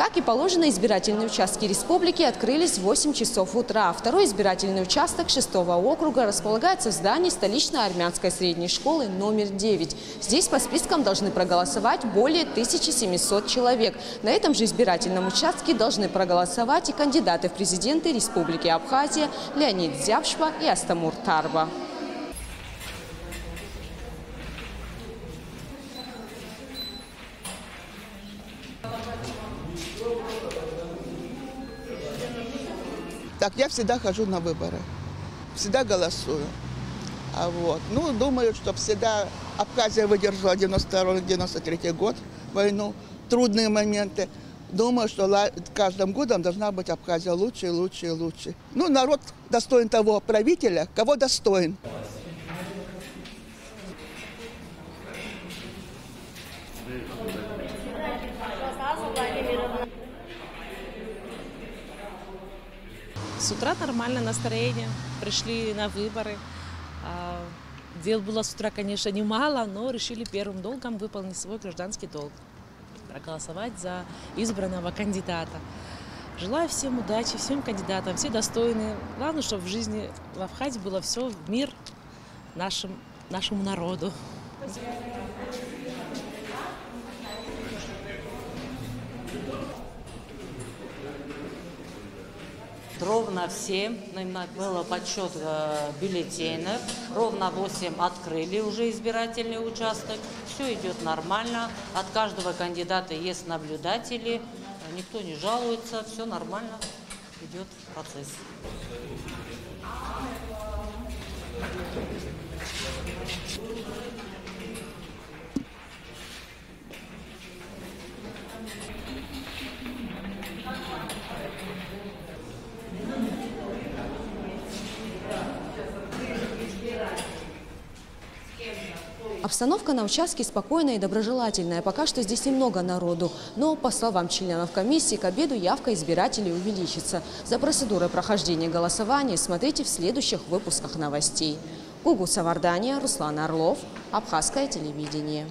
Как и положено, избирательные участки республики открылись в 8 часов утра. Второй избирательный участок 6-го округа располагается в здании столичной армянской средней школы номер 9. Здесь по спискам должны проголосовать более 1700 человек. На этом же избирательном участке должны проголосовать и кандидаты в президенты Республики Абхазия Леонид Зябшва и Астамур Тарба. Так, я всегда хожу на выборы, всегда голосую. Думаю, что всегда Абхазия выдержала 92-93 год войну, трудные моменты. Думаю, что каждым годом должна быть Абхазия лучше и лучше и лучше. Народ достоин того правителя, кого достоин. С утра нормальное настроение, пришли на выборы. Дел было с утра, конечно, немало, но решили первым долгом выполнить свой гражданский долг. Проголосовать за избранного кандидата. Желаю всем удачи, всем кандидатам, все достойные. Главное, чтобы в жизни в Абхазии было все в мир нашему народу. Ровно в 7 был подсчет бюллетеней, ровно в 8 открыли уже избирательный участок. Все идет нормально, от каждого кандидата есть наблюдатели, никто не жалуется, все нормально идет процесс. Обстановка на участке спокойная и доброжелательная. Пока что здесь немного народу. Но, по словам членов комиссии, к обеду явка избирателей увеличится. За процедурой прохождения голосования смотрите в следующих выпусках новостей. Гугу Савардания, Руслан Орлов, Абхазское телевидение.